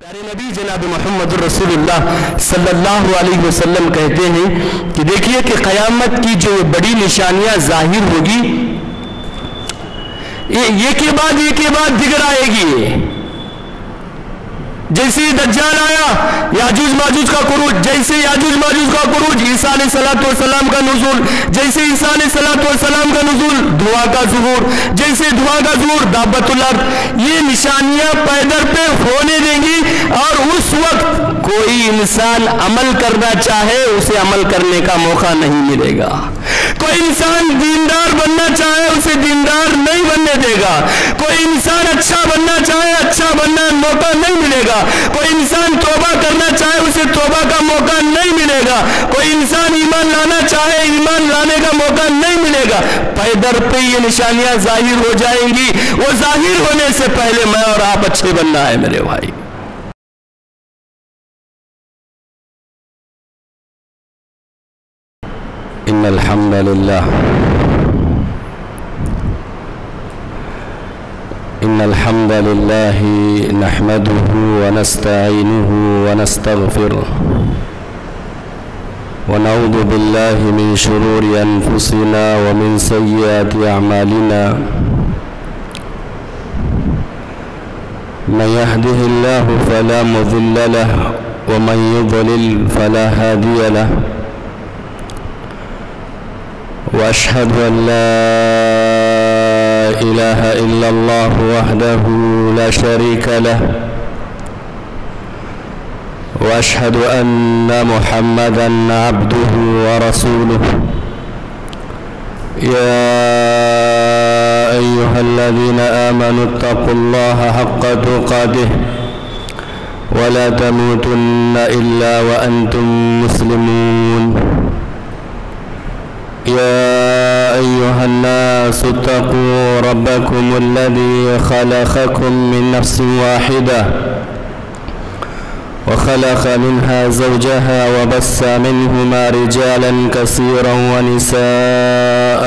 پیارے نبی جناب محمد رسول اللہ صلی اللہ علیہ وسلم کہتے ہیں کہ دیکھیے کہ قیامت کی جو بڑی نشانیاں ظاہر ہوگی یہ کے بعد دیگر آئے گی. جیسے دجال آیا یاجوج ماجوج کا خروج، جیسے یاجوج ماجوج کا خروج عیسیٰ علیہ السلام کا نزول، جیسے عیسیٰ علیہ السلام کا نزول دعا کا ظہور، جیسے دعا کا ظہور دابت الارض. یہ نشانیاں پیدر پہ ہونے دیں گی اور اس وقت کوئی انسان عمل کرنا چاہے اسے عمل کرنے کا موقع نہیں ملے گا. کوئی انسان دیندار بننا چاہے اسے دیندار نہیں بننے دے گا. کوئی انسان اچھا بننا چاہے اچھا بننا موقع نہیں ملے گا. کوئی انسان توبہ کرنا چاہے اسے توبہ کا موقع نہیں ملے گا. کوئی انسان ایمان لانا چاہے ایمان لانے کا موقع نہیں ملے گا. پیدر پہ یہ نشانیاں ظاہر ہو جائیں گی. وہ ظاہر ہونے سے پہلے میں اور آپ اچھے بننا ہے میرے بھائی. ان الحمد للہ ان الحمد للہ نحمده ونستعینه ونستغفره ونعوذ باللہ من شرور انفسنا ومن سیئات اعمالنا من يهده الله فلا مضل له ومن يضلل فلا هادي له وأشهد أن لا إله إلا الله وحده لا شريك له وأشهد أن محمدًا عبده ورسوله يا أيها الذين آمنوا اتقوا الله حق تقاته ولا تموتن إلا وأنتم مسلمون يا أيها الناس اتقوا ربكم الذي خلقكم من نفس واحدة وخلق منها زوجها وبث منهما رجالا كثيرا ونساء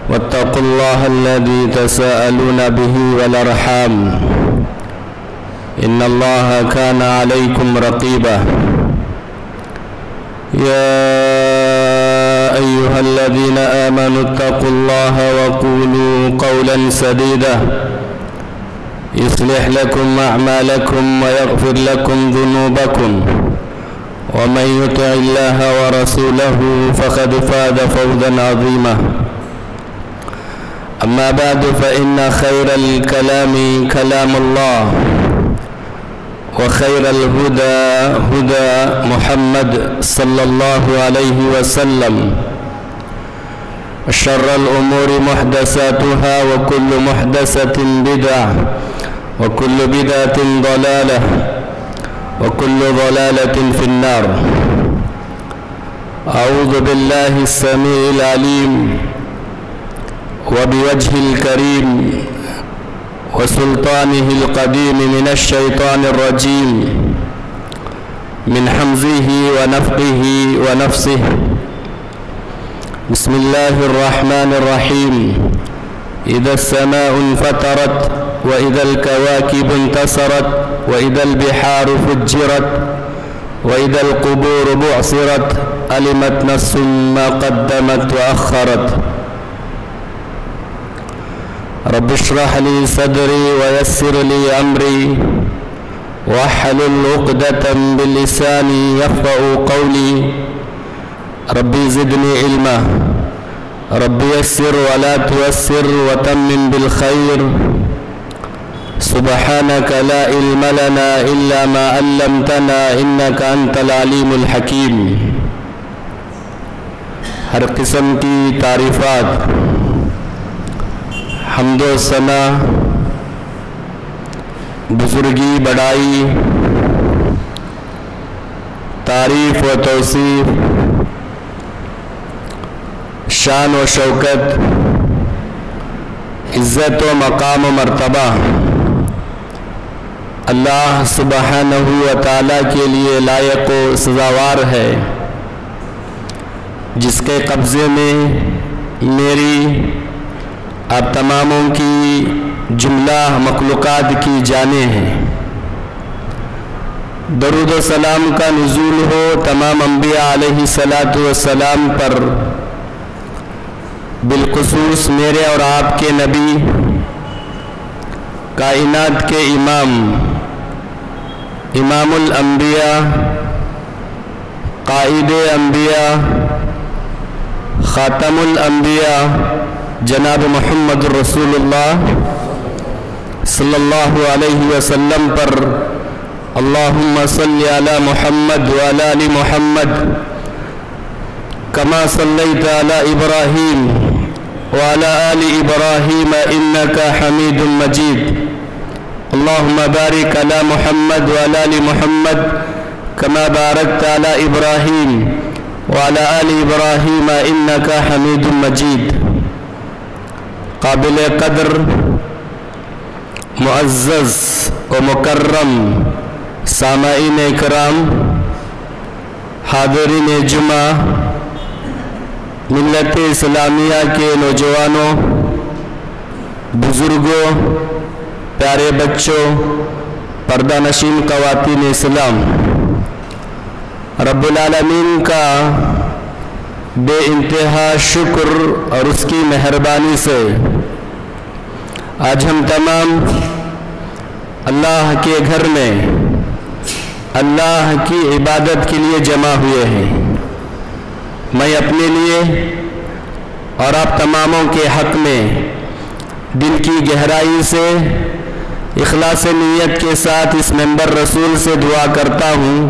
واتقوا الله الذي تساءلون به والأرحام إن الله كان عليكم رقيبا يا أيها الذين آمنوا اتقوا الله وقولوا قولا سديدا يصلح لكم أعمالكم ويغفر لكم ذنوبكم ومن يطع الله ورسوله فقد فاز فوزا عظيما. أما بعد فإن خير الكلام كلام الله وخير الهدى هدى محمد صلى الله عليه وسلم وشر الأمور محدثاتها وكل محدثة بدعة وكل بدعة ضلالة وكل ضلالة في النار. أعوذ بالله السميع العليم وبوجه الكريم وسلطانه القديم من الشيطان الرجيم من حمزه ونفقه ونفسه. بسم الله الرحمن الرحيم. إذا السماء انفطرت وإذا الكواكب انتصرت وإذا البحار فجرت وإذا القبور بعثرت علمت نفس ما قدمت وأخرت. رب اشرح لي صدري ويسر لي أمري واحلل عقدة من لساني يفقهوا قولي. ربي زدني علما ربي يسر ولا تيسر وتمم بالخير. سبحانك لا علم لنا إلا ما علمتنا إنك أنت العليم الحكيم. ہر قسم کی تعریفات حمد و ثنا بزرگی بڑائی تعریف و توصیف شان و شوکت عزت و مقام و مرتبہ اللہ سبحانہ و تعالیٰ کے لیے لائق و سزاوار ہے، جس کے قبضے میں میری آپ تماموں کی جملہ مخلوقات کی جانیں ہیں. درود و سلام کا نزول ہو تمام انبیاء علیہ السلام پر، بالخصوص میرے اور آپ کے نبی، کائنات کے امام، امام الانبیاء، قائد انبیاء، خاتم الانبیاء جناب محمد رسول اللہ صلی اللہ علیہ وسلم پر اللہم صلی علی محمد وعلی آل محمد کما صلیت علی ابراہیم وعلی آل ابراہیم انکا حمید مجید اللہم بارک علی محمد وعلی آل محمد کما بارکت علی ابراہیم وعلی آل ابراہیم انکا حمید مجید۔ قابل قدر، معزز و مکرم سامعین اکرام، حاضرین جمعہ، ملت اسلامیہ کے نوجوانوں، بزرگوں، پیارے بچوں، پردہ نشین خواتین اسلام، رب العالمین کا بے انتہا شکر اور اس کی مہربانی سے آج ہم تمام اللہ کے گھر میں اللہ کی عبادت کے لیے جمع ہوئے ہیں۔ میں اپنے لیے اور آپ تماموں کے حق میں دل کی گہرائی سے اخلاص نیت کے ساتھ اس منبر رسول سے دعا کرتا ہوں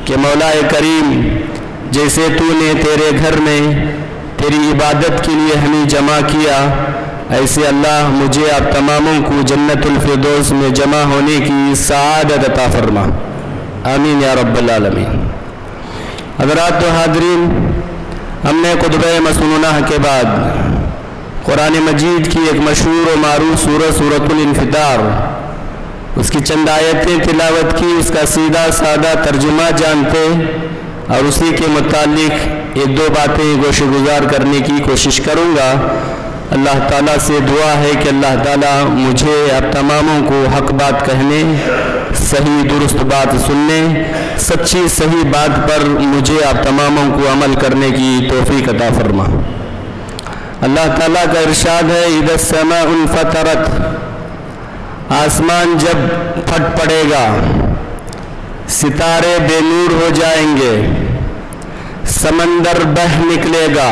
کہ مولا کریم، جیسے تو نے تیرے گھر میں تیری عبادت کے لیے ہمیں جمع کیا، ایسے اللہ مجھے آپ تماموں کو جنت الفردوس میں جمع ہونے کی سعادت عطا فرما، آمین یا رب العالمین۔ حضرات و حاضرین، ہم نے خطبہ مسنونہ کے بعد قرآن مجید کی ایک مشہور و معروف سورۃ الانفطار، اس کی چند آیتیں تلاوت کی، اس کا سیدھا سادہ ترجمہ جانتے اور اسی کے متعلق ایک دو باتیں گوش گزار کرنے کی کوشش کروں گا۔ اللہ تعالیٰ سے دعا ہے کہ اللہ تعالیٰ مجھے آپ تماموں کو حق بات کہنے، صحیح درست بات سننے، سچی صحیح بات پر مجھے آپ تماموں کو عمل کرنے کی توفیق عطا فرما۔ اللہ تعالیٰ کا ارشاد ہے، اذا السماء انفطرت، آسمان جب پھٹ پڑے گا، ستارے بے نور ہو جائیں گے، سمندر بہہ نکلے گا،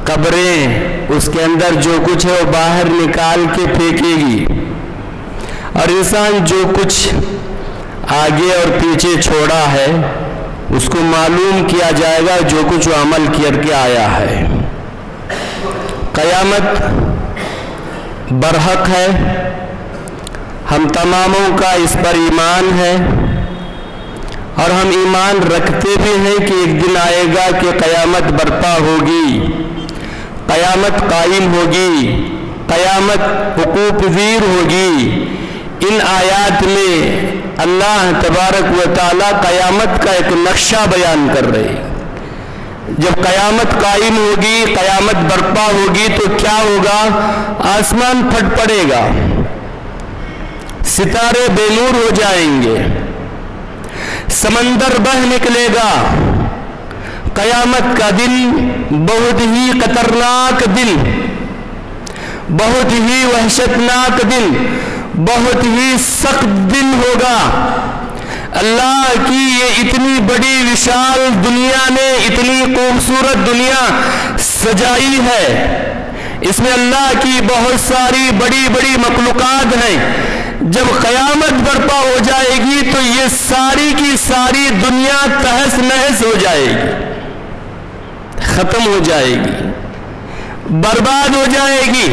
قبریں اس کے اندر جو کچھ ہے وہ باہر نکال کے پھینکے گی، اور انسان جو کچھ آگے اور پیچھے چھوڑا ہے اس کو معلوم کیا جائے گا، جو کچھ وہ عمل کر کے آیا ہے۔ قیامت برحق ہے، ہم تماموں کا اس پر ایمان ہے، اور ہم ایمان رکھتے بھی ہیں کہ ایک دن آئے گا کہ قیامت برپا ہوگی، قیامت قائم ہوگی، قیامت حقوق پذیر ہوگی۔ ان آیات میں اللہ تبارک و تعالی قیامت کا ایک نقشہ بیان کر رہے ہیں۔ جب قیامت قائم ہوگی، قیامت برپا ہوگی تو کیا ہوگا؟ آسمان پھٹ پڑے گا، ستارے بے نور ہو جائیں گے، سمندر بہہ نکلے گا۔ قیامت کا دن بہت ہی خطرناک دن، بہت ہی وحشتناک دن، بہت ہی سخت دن ہوگا۔ اللہ کی یہ اتنی بڑی وشال دنیا نے اتنی خوبصورت دنیا سجائی ہے، اس میں اللہ کی بہت ساری بڑی بڑی مخلوقات ہیں۔ جب قیامت برپا ہو جائے گی تو یہ ساری کی ساری دنیا تہس نہس ہو جائے گی، ختم ہو جائے گی، برباد ہو جائے گی۔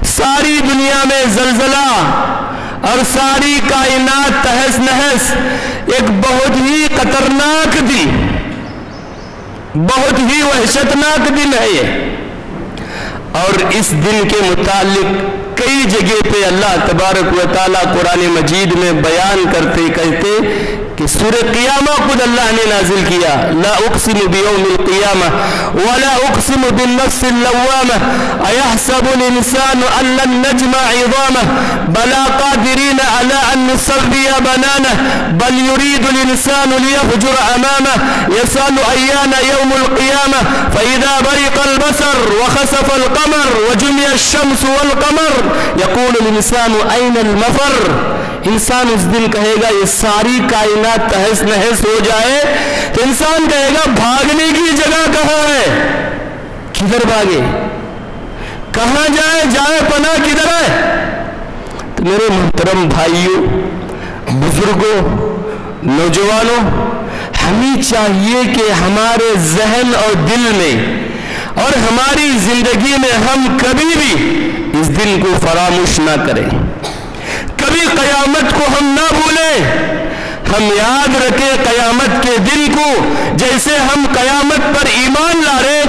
ساری دنیا میں زلزلہ اور ساری کائنات تہس نہس، ایک بہت ہی خطرناک دن، بہت ہی وحشتناک دن ہے یہ۔ اور اس دن کے متعلق کئی جگہ پہ اللہ تبارک و تعالیٰ قرآن مجید میں بیان کرتے کہتے کہ سورہ قیامہ خود اللہ نے نازل کیا، لا اقسم بیوم القیامہ ولا اقسم بالنفس اللوامہ ایحسب الانسان ان لن نجمع عظامہ بلا قادرین علی ان نسوي بنانه بل يريد الإنسان ليفجر أمامه يسأل أيان يوم القيامة فإذا برق البصر وخسف القمر وجمع الشمس والقمر يقول الإنسان أين المفر. انسان اس دن کہے گا یہ ساری کائنات تہس نہس ہو جائے تو انسان کہے گا بھاگنے کی جگہ کہاں ہے, کدھر بھاگے, کہاں جائے, جائے پناہ کدھر ہے. تو میرے محترم بھائیوں, بزرگوں, نوجوانوں, ہمیں چاہیے کہ ہمارے ذہن اور دل میں اور ہماری زندگی میں ہم کبھی بھی اس دن کو فراموش نہ کریں, کبھی قیامت کو ہم نہ بھولیں. ہم یاد رکھیں قیامت کے دن کو, جیسے ہم قیامت پر ایمان لا رہے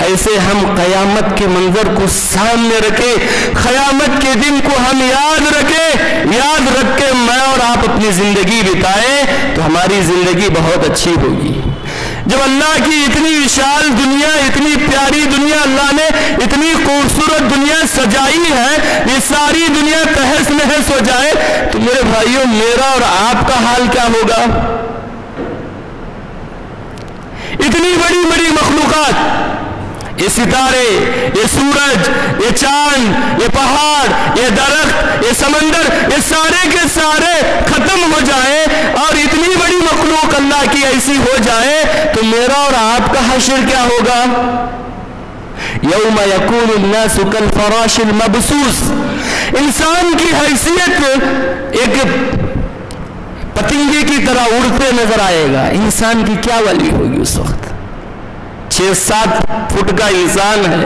ایسے ہم قیامت کے منظر کو سامنے رکھیں, قیامت کے دن کو ہم یاد رکھیں. یاد رکھ کے میں اور آپ اپنی زندگی بتائیں تو ہماری زندگی بہت اچھی ہوگی. جب اللہ کی اتنی وشال دنیا, اتنی پیاری دنیا, اللہ نے اتنی خوبصورت دنیا سجائی ہے, یہ ساری دنیا تہس نہس ہو جائے تو میرے بھائیوں میرا اور آپ کا حال کیا ہوگا. اتنی بڑی بڑی مخلوقات, یہ ستارے, یہ سورج, یہ چاند, یہ پہاڑ, یہ درخت, یہ سمندر, یہ سارے کے سارے ختم ہو جائے اور اتنی بڑی مخلوق اللہ کی ایسی ہو جائے تو میرا اور آپ کا حشر کیا ہوگا. یوم یکون الناس کالفراش المبثوث, انسان کی حیثیت ایک پتنگے کی طرح اڑتے نظر آئے گا. انسان کی کیا والی ہوگی اس وقت, 6-7 فٹ کا انسان ہے.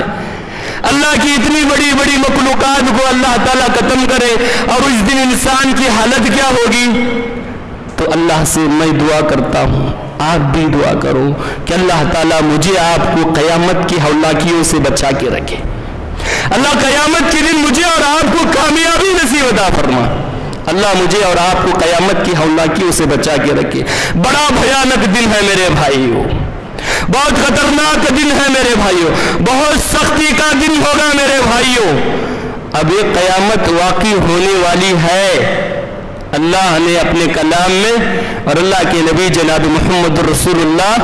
اللہ کی اتنی بڑی بڑی مخلوقات کو اللہ تعالیٰ ختم کرے اور اس دن انسان کی حالت کیا ہوگی. تو اللہ سے میں دعا کرتا ہوں, آپ بھی دعا کرو کہ اللہ تعالیٰ مجھے آپ کو قیامت کی ہولناکیوں سے بچا کے رکھے. اللہ قیامت کے دن مجھے اور آپ کو کامیابی نصیب عطا فرما. اللہ مجھے اور آپ کو قیامت کی ہولناکیوں سے بچا کے رکھے. بڑا بھیانک دن ہے میرے بھائیوں, بہت خطرناک دن ہے میرے بھائیوں, بہت سختی کا دن ہوگا میرے بھائیوں. اب یہ قیامت واقع ہونے والی ہے. اللہ نے اپنے کلام میں اور اللہ کے نبی جناب محمد رسول اللہ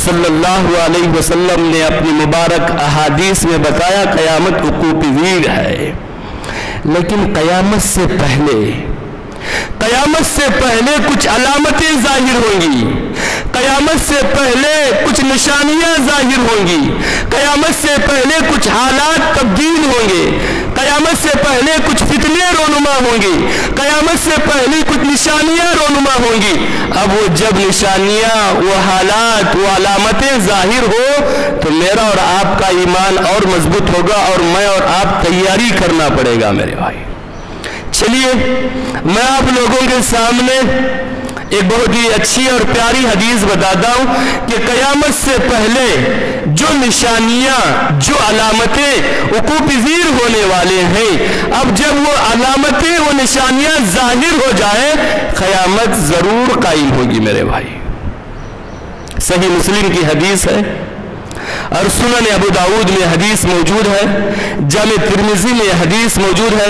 صلی اللہ علیہ وسلم نے اپنی مبارک احادیث میں بتایا قیامت وقوع پذیر ہے. لیکن قیامت سے پہلے کچھ علامتیں ظاہر ہوں گی, قیامت سے پہلے کچھ نشانیاں ظاہر ہوں گی, قیامت سے پہلے کچھ حالات تبدیل ہوں گے, قیامت سے پہلے کچھ فتنے رونما ہوں گی, قیامت سے پہلے کچھ نشانیاں رونما ہوں گی. اب وہ جب نشانیاں, وہ حالات, وہ علامتیں ظاہر ہو تو میرا اور آپ کا ایمان اور مضبوط ہوگا اور میں اور آپ تیاری کرنا پڑے گا میرے بھائی. چلیے میں آپ لوگوں کے سامنے ایک بہت ہی اچھی اور پیاری حدیث بتاتا ہوں کہ قیامت سے پہلے جو نشانیاں, جو علامتیں وقوع پذیر ہونے والے ہیں, اب جب وہ علامتیں, وہ نشانیاں ظاہر ہو جائے قیامت ضرور قائم ہوگی میرے بھائی. صحیح مسلم کی حدیث ہے اور سنن ابو داؤد میں حدیث موجود ہے, جامع ترمذی میں حدیث موجود ہے,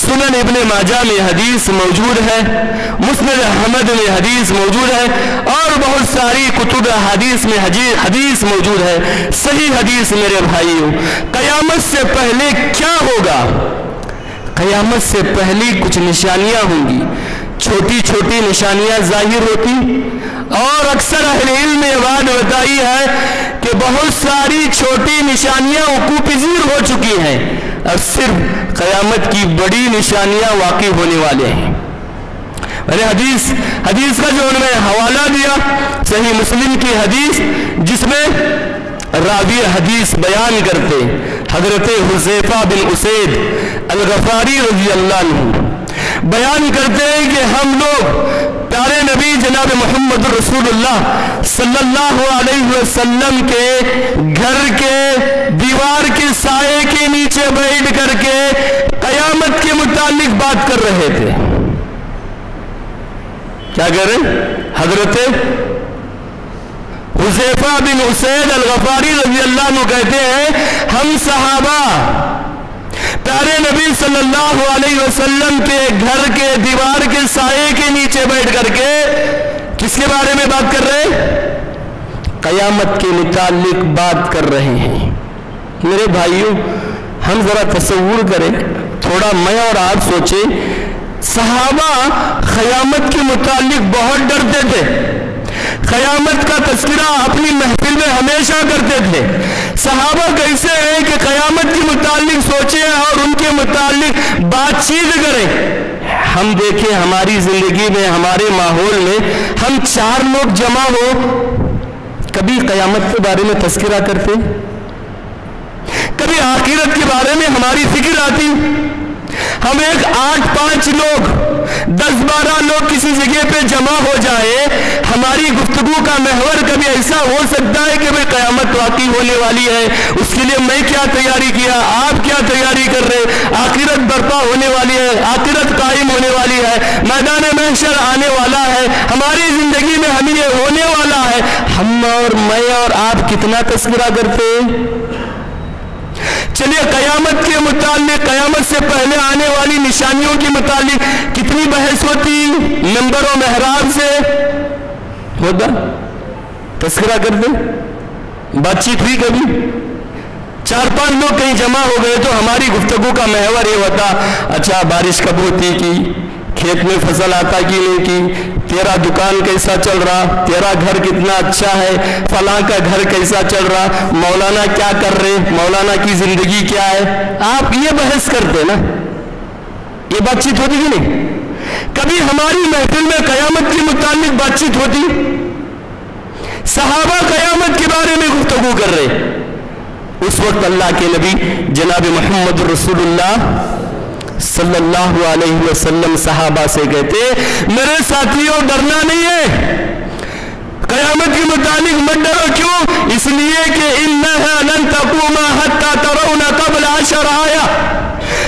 سنن ابن ماجہ میں حدیث موجود ہے, مسند احمد میں حدیث موجود ہے اور بہت ساری کتب حدیث میں حدیث موجود ہے. صحیح حدیث میرے بھائیوں. قیامت سے پہلے کیا ہوگا, قیامت سے پہلے کچھ نشانیاں ہوں گی, چھوٹی چھوٹی نشانیاں ظاہر ہوتی اور اکثر اہل علم نے بات بتائی ہے کہ بہت ساری چھوٹی نشانیاں وقوع پذیر ہو چکی ہیں اور صرف قیامت کی بڑی نشانیاں واقع ہونے والے ہیں. میں نے حدیث کا جو میں حوالہ دیا صحیح مسلم کی حدیث, جس میں راوی حدیث بیان کرتے حضرت حذیفہ بن اسید الغفاری رضی اللہ عنہ بیان کرتے ہیں کہ ہم لوگ پیارے نبی جناب محمد رسول اللہ صلی اللہ علیہ وسلم کے گھر کے دیوار کے سائے کے نیچے بیٹھ کر کے قیامت کے متعلق بات کر رہے تھے. کیا کہہ رہے حضرت حذیفہ بن اسید الغفاری رضی اللہ عنہ کہتے ہیں ہم صحابہ پیارے نبی صلی اللہ علیہ وسلم کے گھر کے دیوار کے سائے بیٹھ کر کے کس کے بارے میں بات کر رہے ہیں؟ قیامت کے متعلق بات کر رہے ہیں۔ میرے بھائیوں، ہم ذرا تصور کریں، تھوڑا میں اور آپ سوچیں، صحابہ قیامت کے متعلق بہت ڈرتے تھے، قیامت کا تذکرہ اپنی محفل میں ہمیشہ کرتے تھے۔ صحابہ کیسے ہیں کہ قیامت کے متعلق سوچیں اور ان کے متعلق بات چیت کریں؟ ہم دیکھیں ہماری زندگی میں، ہمارے ماحول میں، ہم 4 لوگ جمع ہو، کبھی قیامت کے بارے میں تذکرہ کرتے، کبھی آخرت کے بارے میں ہماری فکر آتی؟ ہم 8-5 لوگ، 10-12 لوگ کسی جگہ پہ جمع ہو جائے، ہماری گفتگو کا محور کبھی ایسا ہو سکتا ہے کہ بھئی قیامت واقع ہونے والی ہے، اس کے لیے میں کیا تیاری کیا، آپ کیا تیاری کر رہے، آخرت برپا ہونے والی ہے، آخرت قائم ہونے والی ہے، میدان محشر آنے والا ہے، ہماری زندگی میں ہمیں یہ ہونے والا ہے، ہم اور میں اور آپ کتنا تذکرہ کرتے ہیں؟ چلیے قیامت کے متعلق، قیامت سے پہلے آنے والی نشانیوں کے متعلق کتنی بحث ہوتی؟ منبر و محراب سے ہوتا، تذکرہ کرتے، بات چیت ہوئی کبھی؟ 4-5 لوگ کہیں جمع ہو گئے تو ہماری گفتگو کا محور یہ ہوتا، اچھا بارش کب ہوتی کی، کھیت میں فصل آتا کی نہیں کی، تیرا دکان کیسا چل رہا، تیرا گھر کتنا اچھا ہے، فلاں کا گھر کیسا چل رہا، مولانا کیا کر رہے، مولانا کی زندگی کیا ہے، آپ یہ بحث کرتے نا، یہ بات چیت ہوتی کہ نہیں؟ کبھی ہماری محفل میں قیامت کے متعلق بات چیت ہوتی؟ صحابہ قیامت کے بارے میں گفتگو کر رہے، اس وقت اللہ کے نبی جناب محمد رسول اللہ صلی اللہ علیہ وسلم صحابہ سے کہتے، میرے ساتھیوں ڈرنا نہیں ہے، قیامت کے متعلق مت ڈرو، کیوں؟ اس لیے کہ انہا لن تقوم حتی ترون قبل 10 آیا،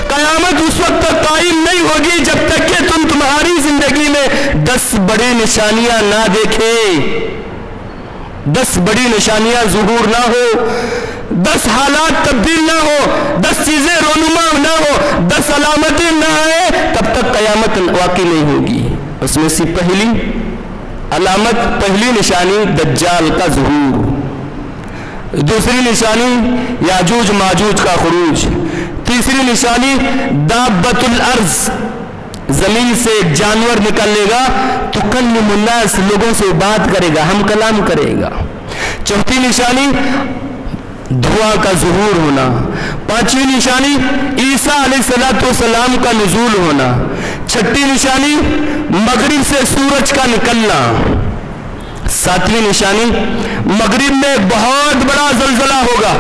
قیامت اس وقت تک قائم نہیں ہوگی جب تک کہ تم تمہاری زندگی میں 10 بڑی نشانیاں نہ دیکھیں، 10 بڑی نشانیاں ظہور نہ ہو، 10 حالات تبدیل نہ ہو، 10 چیزیں رونما نہ ہو، 10 علامتیں نہ آئے، تب تک قیامت واقع نہیں ہوگی۔ اس میں سے پہلی علامت، پہلی نشانی دجال کا ظہور، دوسری نشانی یاجوج ماجوج کا خروج، تیسری نشانی دابۃ الارض، زمین سے ایک جانور نکلے گا، تکلم الناس، لوگوں سے بات کرے گا، ہم کلام کرے گا، چوتھی نشانی دھواں کا ظہور ہونا، پانچویں نشانی عیسیٰ علیہ السلام کا نزول ہونا، چھٹی نشانی مغرب سے سورج کا نکلنا، ساتویں نشانی مغرب میں بہت بڑا زلزلہ ہوگا،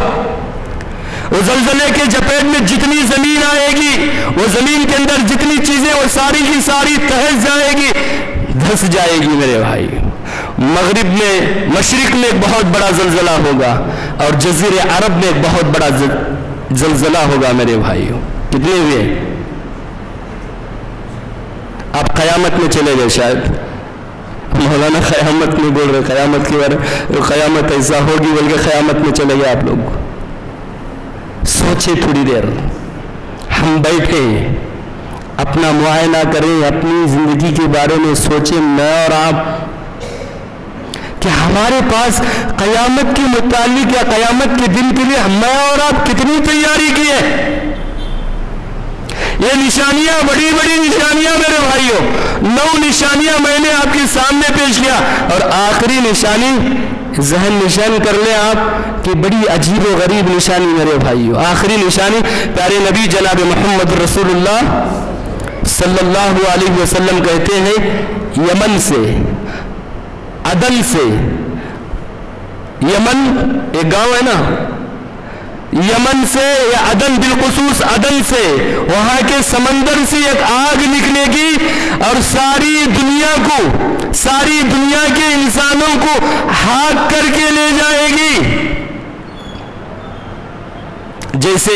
وہ زلزلے کے جپیٹ میں جتنی زمین آئے گی، وہ زمین کے اندر جتنی چیزیں وہ ساری کی ساری تہس جائے گی، دھس جائے گی میرے بھائی۔ مغرب میں، مشرق میں ایک بہت بڑا زلزلہ ہوگا اور جزیرے عرب میں ایک بہت بڑا زلزلہ ہوگا میرے بھائیوں۔ کتنے ہوئے؟ آپ قیامت میں چلے گئے شاید، مولانا قیامت نہیں بول رہے، قیامت کے بارے، قیامت ایسا ہوگی بلکہ قیامت میں چلے گئے آپ لوگ۔ سوچے تھوڑی دیر، ہم بیٹھے اپنا معائنہ کریں، اپنی زندگی کے بارے میں سوچیں، میں اور آپ، کہ ہمارے پاس قیامت کے متعلق یا قیامت کے دن کے لیے میں اور آپ کتنی تیاری کی ہے۔ یہ نشانیاں، بڑی بڑی نشانیاں میرے بھائیوں، 9 نشانیاں میں نے آپ کے سامنے پیش کیا، اور آخری نشانی ذہن نشان کر لیں آپ کہ بڑی عجیب و غریب نشانی میرے بھائیوں، آخری نشانی پیارے نبی جناب محمد رسول اللہ صلی اللہ علیہ وسلم کہتے ہیں، یمن سے، عدن سے، یمن ایک گاؤں ہے نا، یمن سے یا عدن، بالخصوص عدن سے، وہاں کے سمندر سے ایک آگ نکلے گی اور ساری دنیا کو، ساری دنیا کے انسانوں کو ہاک کر کے لے جائے گی۔ جیسے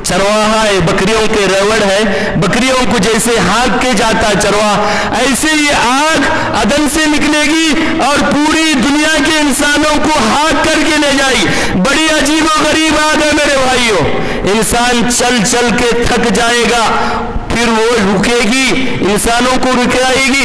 چرواہا ہے، بکریوں کے ریوڑ ہے، بکریوں کو جیسے ہاک کے جاتا ہے چرواہا، ایسے یہ آگ عدن سے نکلے گی اور پوری دنیا کے انسانوں کو ہاک کر کے لے جائے گی۔ بڑی عجیب و غریب آگ ہے میرے بھائیوں، انسان چل چل کے تھک جائے گا، پھر وہ رکے گی، انسانوں کو رکائے گی،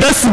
10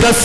10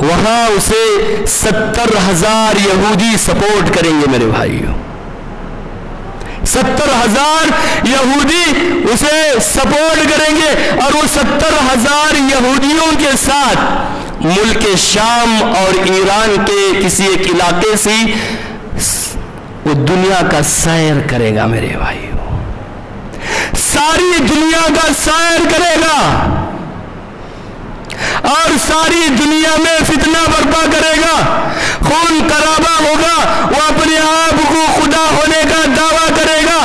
وہاں اسے 70,000 یہودی سپورٹ کریں گے میرے بھائیوں. 70,000 یہودی اسے سپورٹ کریں گے اور وہ 70,000 یہودیوں کے ساتھ ملک شام اور ایران کے کسی ایک علاقے سے وہ دنیا کا سیر کرے گا میرے بھائیوں. ساری دنیا کا سیر کرے گا اور ساری دنیا میں فتنہ برپا کرے گا. خون خرابہ ہوگا. وہ اپنے آپ کو خدا ہونے کا دعویٰ کرے گا.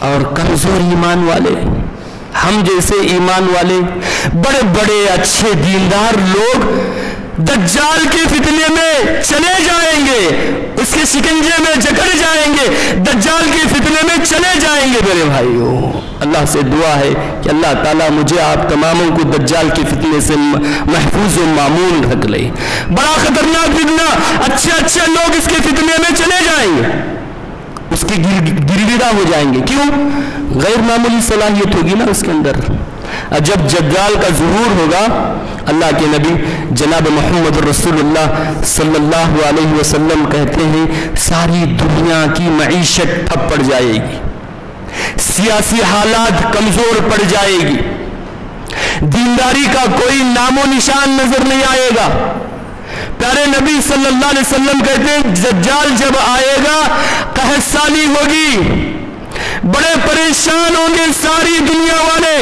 اور کمزور ایمان والے، ہم جیسے ایمان والے بڑے بڑے اچھے دیندار لوگ دجال کے فتنے میں چلے جائیں گے، اس کے شکنجے میں جکڑ جائیں گے، دجال کے فتنے میں چلے جائیں گے میرے بھائیوں. اللہ سے دعا ہے کہ اللہ تعالیٰ مجھے آپ تماموں کو دجال کے فتنے سے محفوظ و معمون رکھ لے. بڑا خطرناک فتنہ، اچھے اچھے لوگ اس کے فتنے میں چلے جائیں گے، اس کی گرویدہ ہو جائیں گے. کیوں؟ غیر معمولی صلاحیت ہوگی نا اس کے اندر. جب دجال کا ظہور ہوگا، اللہ کے نبی جناب محمد رسول اللہ صلی اللہ علیہ وسلم کہتے ہیں ساری دنیا کی معیشت ٹھپ پڑ جائے گی، سیاسی حالات کمزور پڑ جائے گی، دینداری کا کوئی نام و نشان نظر نہیں آئے گا. پیارے نبی صلی اللہ علیہ وسلم کہتے ہیں دجال جب آئے گا قحط سالی ہوگی، بڑے پریشان ہوں گے ساری دنیا والے.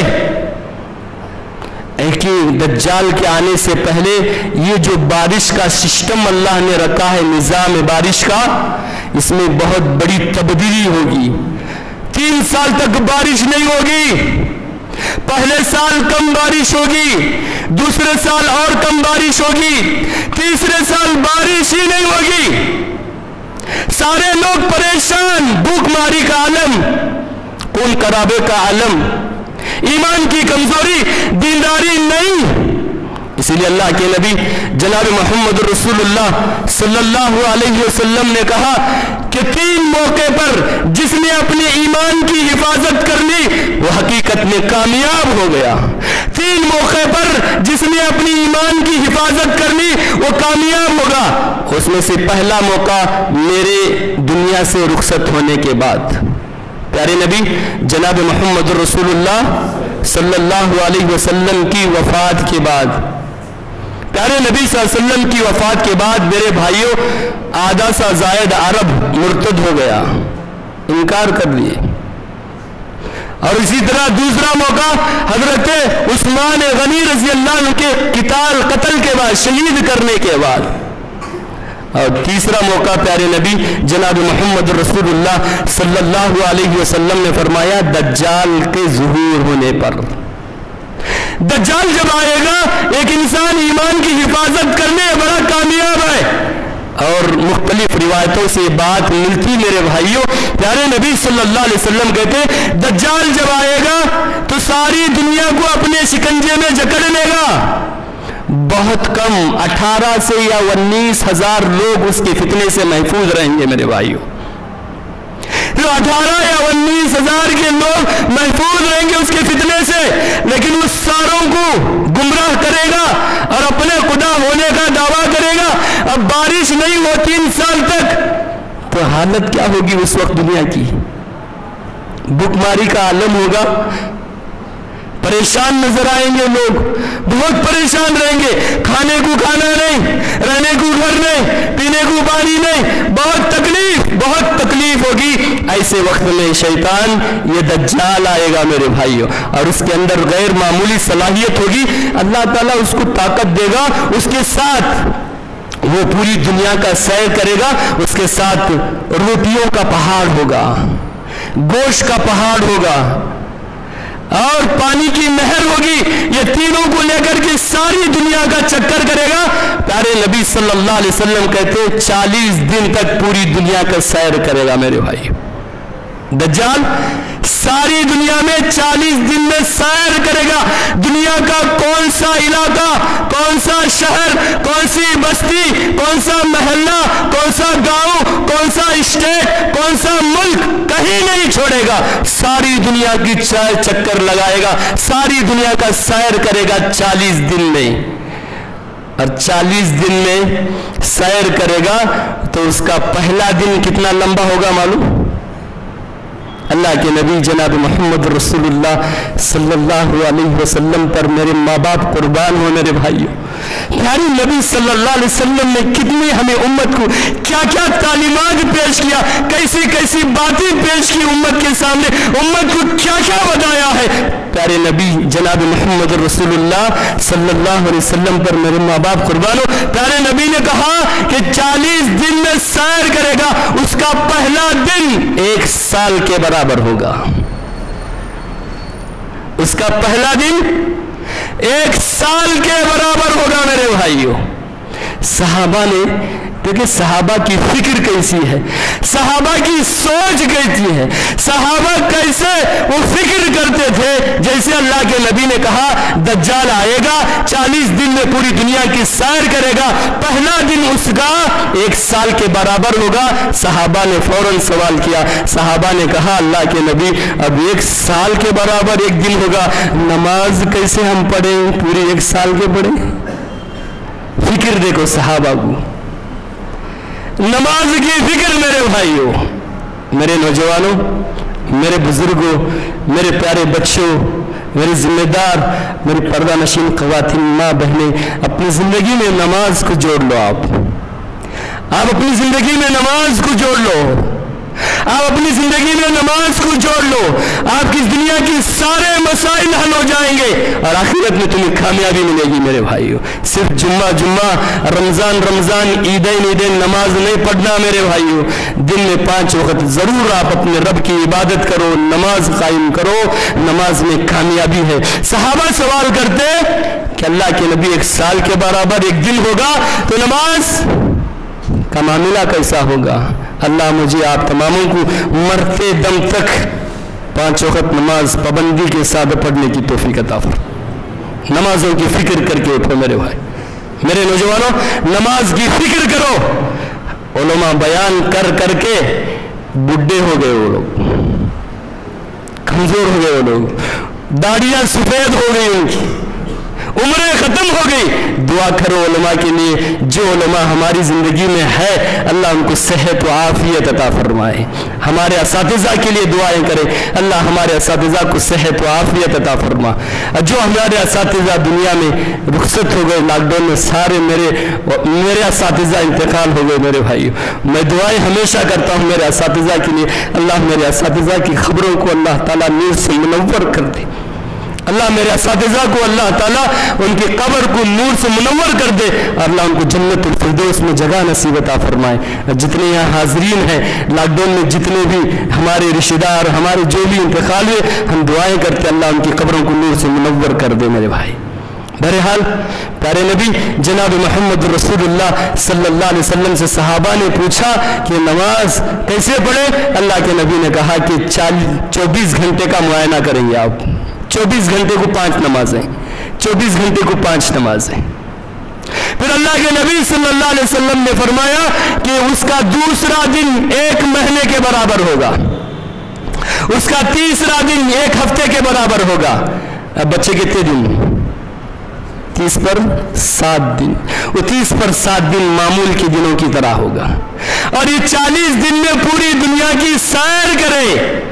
لیکن دجال کے آنے سے پہلے یہ جو بارش کا سسٹم اللہ نے رکھا ہے، نظام بارش کا، اس میں بہت بڑی تبدیلی ہوگی. 3 سال تک بارش نہیں ہوگی. پہلے سال کم بارش ہوگی، دوسرے سال اور کم بارش ہوگی، تیسرے سال بارش ہی نہیں ہوگی. سارے لوگ پریشان، بھوک ماری کا عالم، خون خرابے کا عالم، ایمان کی کمزوری، دینداری نہیں. اسی لیے اللہ کے نبی جناب محمد رسول اللہ صلی اللہ علیہ وسلم نے کہا کہ 3 موقع پر جس نے اپنے ایمان کی حفاظت کر لی وہ حقیقت میں کامیاب ہو گیا. 3 موقع پر جس نے اپنی ایمان کی حفاظت کر لی وہ کامیاب ہوگا. اس میں سے پہلا موقع میرے دنیا سے رخصت ہونے کے بعد، پیارے نبی جناب محمد رسول اللہ صلی اللہ علیہ وسلم کی وفات کے بعد، پیارے نبی صلی اللہ علیہ وسلم کی وفات کے بعد میرے بھائیوں آدھا سا زائد عرب مرتد ہو گیا، انکار کر لیے. اور اسی طرح دوسرا موقع حضرت عثمان غنی رضی اللہ عنہ کے قتل کے بعد، شہید کرنے کے بعد. اور تیسرا موقع پیارے نبی جناب محمد رسول اللہ صلی اللہ علیہ وسلم نے فرمایا دجال کے ظہور ہونے پر. دجال جب آئے گا ایک انسان ایمان کی حفاظت کرنے بڑا کامیاب ہے. اور مختلف روایتوں سے بات ملتی میرے بھائیوں، پیارے نبی صلی اللہ علیہ وسلم کہتے دجال جب آئے گا تو ساری دنیا کو اپنے شکنجے میں جکڑ لے گا. بہت کم 18 سے یا 19 ہزار لوگ اس کے فتنے سے محفوظ رہیں گے میرے بھائیوں. 18 یا 19 ہزار کے لوگ محفوظ رہیں گے اس کے فتنے سے، لیکن وہ ساروں کو گمراہ کرے گا اور اپنے خدا ہونے کا دعویٰ کرے گا. اب بارش نہیں ہو 3 سال تک تو حالت کیا ہوگی اس وقت دنیا کی؟ بھوک ماری کا عالم ہوگا. پریشان نظر آئیں گے لوگ، بہت پریشان رہیں گے. کھانے کو کھانا نہیں، رہنے کو گھر نہیں، پینے کو پانی نہیں، بہت تکلیف ہوگی. ایسے وقت میں شیطان یہ دجال آئے گا میرے بھائیوں، اور اس کے اندر غیر معمولی صلاحیت ہوگی. اللہ تعالیٰ اس کو طاقت دے گا، اس کے ساتھ وہ پوری دنیا کا سیر کرے گا. اس کے ساتھ روٹیوں کا پہاڑ ہوگا، گوشت کا پہاڑ ہوگا اور پانی کی نہر ہوگی. یہ تینوں کو لے کر کے ساری دنیا کا چکر کرے گا. پیارے نبی صلی اللہ علیہ وسلم کہتے 40 دن تک پوری دنیا کا سیر کرے گا میرے بھائی. دجال ساری دنیا میں 40 دن میں سیر کرے گا. دنیا کا کون سا علاقہ، کون سا شہر، کون سی بستی، کون سا محلہ، کون سا گاؤں، کون سا اسٹیٹ، کون سا ملک کہیں نہیں چھوڑے گا. ساری دنیا کی چکر لگائے گا، ساری دنیا کا سیر کرے گا 40 دن میں. اور 40 دن میں سیر کرے گا تو اس کا پہلا دن کتنا لمبا ہوگا معلوم؟ اللہ کے نبی جناب محمد رسول اللہ صلی اللہ علیہ وسلم پر میرے ماں باپ قربان ہو میرے بھائیوں، پیارے نبی صلی اللہ علیہ وسلم نے کتنی ہمیں امت کو کیا کیا تعلیمات پیش کیا، کیسی کیسی باتیں پیش کی امت کے سامنے، امت کو کیا کیا بتایا ہے۔ پیارے نبی جناب محمد رسول اللہ صلی اللہ علیہ وسلم پر میرے ماں باپ قربان ہو، پیارے نبی نے کہا کہ 40 دن میں سیر کرے گا، اس کا پہلا دن 1 سال کے برابر ہوگا، اس کا پہلا دن 1 سال کے برابر ہوگا میرے بھائیوں۔ صحابہ نے دیکھیں صحابہ کی فکر کیسی ہے، صحابہ کی سوچ کیسی ہے، صحابہ کیسے وہ فکر کرتے تھے۔ جیسے اللہ کے نبی نے کہا دجال آئے گا، 40 دن میں پوری دنیا کی سیر کرے گا، پہلا دن اس کا 1 سال کے برابر ہوگا۔ صحابہ نے فوراً سوال کیا، صحابہ نے کہا اللہ کے نبی اب 1 سال کے برابر 1 دن ہوگا، نماز کیسے ہم پڑھیں، پوری 1 سال کے پڑھیں؟ فکر دیکھو صحابہ کو، نماز کی فکر میرے بھائیوں، میرے نوجوانوں، میرے بزرگوں، میرے پیارے بچوں، میرے ذمہ دار، میری پردہ نشین خواتین ماں بہنیں، اپنی زندگی میں نماز کو جوڑ لو۔ آپ اپنی زندگی میں نماز کو جوڑ لو، آپ اپنی زندگی میں نماز کو جوڑ لو، آپ کی دنیا کی سارے مسائل حل ہو جائیں گے اور آخرت میں تمہیں کامیابی ملے گی میرے بھائیوں۔ صرف جمعہ رمضان عیدین نماز نہیں پڑھنا میرے بھائیوں، دن میں 5 وقت ضرور آپ اپنے رب کی عبادت کرو، نماز قائم کرو، نماز میں کامیابی ہے۔ صحابہ سوال کرتے کہ اللہ کے نبی 1 سال کے برابر 1 دن ہوگا تو نماز کا معاملہ کیسا ہوگا؟ اللہ مجھے آپ تماموں کو مرتے دم تک 5 وقت نماز پابندی کے ساتھ پڑھنے کی توفیق عطا فرمائے۔ نمازوں کی فکر کر کے اٹھو میرے بھائی، میرے نوجوانوں، نماز کی فکر کرو۔ علماء بیان کر کر کے بڈھے ہو گئے وہ لوگ، کمزور ہو گئے وہ لوگ، داڑیاں سفید ہو گئی، ان کی عمریں ختم ہو گئی۔ دعا کرو علماء کے لیے، جو علماء ہماری زندگی میں ہے اللہ ان کو صحت و عافیت عطا فرمائے۔ ہمارے اساتذہ کے لیے دعائیں کرے، اللہ ہمارے اساتذہ کو صحت و عافیت عطا فرما۔ جو ہمارے اساتذہ دنیا میں رخصت ہو گئے لاک ڈاؤن میں، سارے میرے اساتذہ انتقال ہو گئے میرے بھائیو، میں دعائیں ہمیشہ کرتا ہوں میرے اساتذہ کے لیے، اللہ میرے اساتذہ کی خبروں کو اللہ تعالیٰ نور سے منور کر دے، اللہ میرے اساتذہ کو اللہ تعالیٰ ان کی قبر کو نور سے منور کر دے، اللہ ان کو جنت الفردوس میں جگہ نصیب عطا فرمائے۔ جتنے یہاں حاضرین ہیں لاک ڈاؤن میں، جتنے بھی ہمارے رشتہ دار، ہمارے جو بھی انتقال ہوئے، ہم دعائیں کرتے اللہ ان کی قبروں کو نور سے منور کر دے میرے بھائی۔ بہرحال پیارے نبی جناب محمد رسول اللہ صلی اللہ علیہ وسلم سے صحابہ نے پوچھا کہ نماز کیسے پڑھے؟ اللہ کے نبی نے کہا کہ 24 گھنٹے کا معائنہ کریں گے آپ، 24 گھنٹے کو 5 نمازیں، 24 گھنٹے کو 5 نمازیں۔ پھر اللہ کے نبی صلی اللہ علیہ وسلم نے فرمایا کہ اس کا دوسرا دن 1 مہینے کے برابر ہوگا، اس کا تیسرا دن 1 ہفتے کے برابر ہوگا۔ اب بچے کتنے دن؟ 30 پر 7 دن، وہ 30 پر 7 دن معمول کے دنوں کی طرح ہوگا، اور یہ 40 دن میں پوری دنیا کی سیر کرے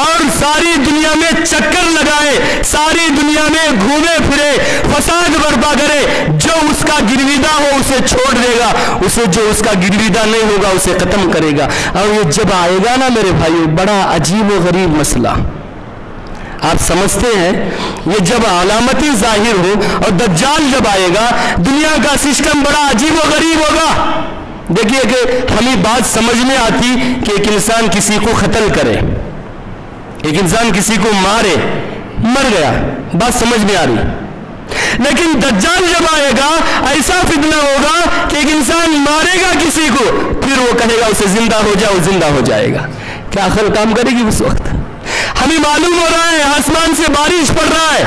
اور ساری دنیا میں چکر لگائے، ساری دنیا میں گھومے پھرے، فساد برپا کرے، جو اس کا گرویدہ ہو اسے چھوڑ دے گا، اسے جو اس کا گرویدہ نہیں ہوگا اسے ختم کرے گا۔ اور یہ جب آئے گا نا میرے بھائیو، بڑا عجیب و غریب مسئلہ آپ سمجھتے ہیں، یہ جب علامتیں ظاہر ہو اور دجال جب آئے گا، دنیا کا سسٹم بڑا عجیب و غریب ہوگا۔ دیکھیے کہ ہمیں بات سمجھ میں آتی کہ ایک انسان کسی کو قتل کرے، ایک انسان کسی کو مارے، مر گیا، بات سمجھ میں آ رہی، لیکن دجال جب آئے گا ایسا فتنہ ہوگا کہ ایک انسان مارے گا کسی کو، پھر وہ کہے گا اسے زندہ ہو جاؤ، زندہ ہو جائے گا۔ کیا عقل کام کرے گی اس وقت؟ ہمیں معلوم ہو رہا ہے آسمان سے بارش پڑ رہا ہے،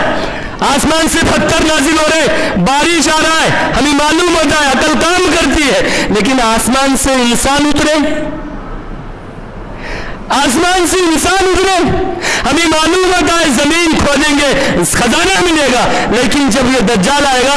آسمان سے پتھر نازل ہو رہے، بارش آ رہا ہے، ہمیں معلوم ہوتا ہے عقل کام کرتی ہے، لیکن آسمان سے انسان اترے، آسمان سے انسان اترے، ہمیں معلوم ہوتا ہے زمین کھودیں گے خزانہ ملے گا، لیکن جب یہ دجال آئے گا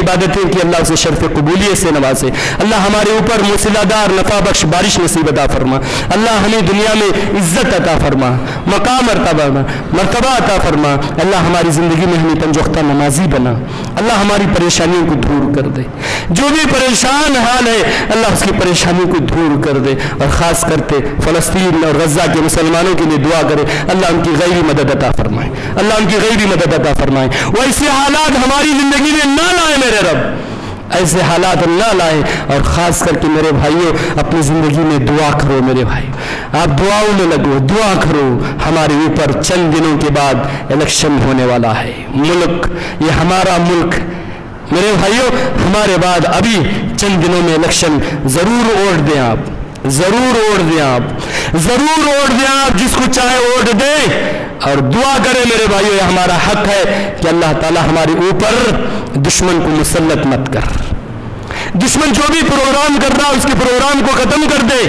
عبادتیں کی اللہ اسے شرف قبولیت سے نوازے. اللہ ہمارے اوپر موسلادھار نفع بخش بارش نصیب عطا فرما. اللہ ہمیں دنیا میں عزت عطا فرما, مقام مرتبہ عطا فرما. اللہ ہماری زندگی میں ہمیں پنجوختہ نمازی بنا. اللہ ہماری پریشانیوں کو دور کر دے. جو بھی پریشان حال ہے اللہ اس کی پریشانیوں کو دور کر دے. اور خاص کرتے فلسطین اور غزہ کے مسلمانوں کے لیے دعا کرے, اللہ ان کی غیبی مدد عطا فرمائے, اللہ ان کی غیبی مدد عطا فرمائے. وہ ایسے حالات ہماری زندگی میں نہ لائے میرے رب, ایسے حالات نہ لائے. اور خاص کر کے میرے بھائیوں اپنی زندگی میں دعا کرو میرے بھائی, آپ دعاؤں میں لگو, دعا کرو. ہمارے اوپر چند دنوں کے بعد الیکشن ہونے والا ہے. ملک یہ ہمارا ملک میرے بھائیوں, ہمارے بعد ابھی چند دنوں میں الیکشن ضرور ووٹ دیں آپ, ضرور ووٹ دیں آپ, ضرور ووٹ دیں آپ, جس کو چاہے ووٹ دے. اور دعا کرے میرے بھائیوں, یہ ہمارا حق ہے کہ اللہ تعالی ہمارے اوپر دشمن کو مسلط مت کر. دشمن جو بھی پروگرام کر رہا اس کے پروگرام کو ختم کر دے.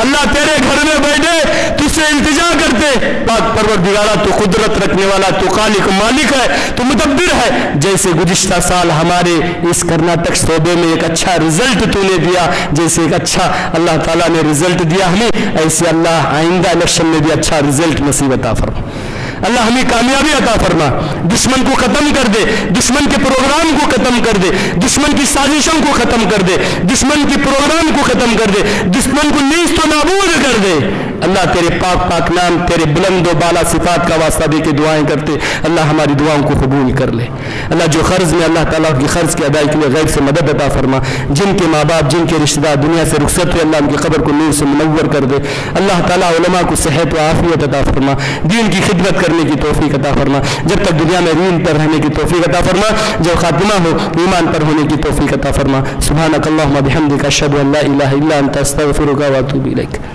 اللہ تیرے گھر میں بیٹھے تجھ سے التجا کرتے, پاک پروردگارہ تو قدرت رکھنے والا, تو خالق مالک ہے, تو مدبر ہے. جیسے گزشتہ سال ہمارے اس کرناٹک صوبے میں ایک اچھا رزلٹ تو نے دیا, جیسے ایک اچھا اللہ تعالیٰ نے رزلٹ دیا ہمیں, ایسے اللہ آئندہ الیکشن میں بھی اچھا رزلٹ نصیب عطا فرما. اللہ ہمیں کامیابی عطا فرما. دشمن کو ختم کر دے, دشمن کے پروگرام کو ختم کر دے, دشمن کی سازشوں کو ختم کر دے, دشمن کے پروگرام کو ختم کر دے, دشمن کو نیست و نابود کر دے. اللہ تیرے پاک پاک نام, تیرے بلند و بالا صفات کا واسطہ دے کے دعائیں کرتے. اللہ ہماری دعاؤں کو قبول کر لے. اللہ جو قرض میں اللہ تعالیٰ کی قرض کی ادائی کے لیے غیب سے مدد عطا فرما. جن کے ماں باپ, جن کے رشتہ دار دنیا سے رخصت ہوئے, اللہ ان کی قبر کو نور سے منور کر دے. اللہ تعالیٰ علماء کو صحت و عافیت عطا فرما, دین کی خدمت کرنے کی توفیق عطا فرما. جب تک دنیا میں دین پر رہنے کی توفیق عطا فرما, جب خاتمہ ہو ایمان پر ہونے کی توفیق عطا فرما. سبحانک اللہم بحمدک اشہد ان لا الہ الا انت استغفرک و اتوب الیک.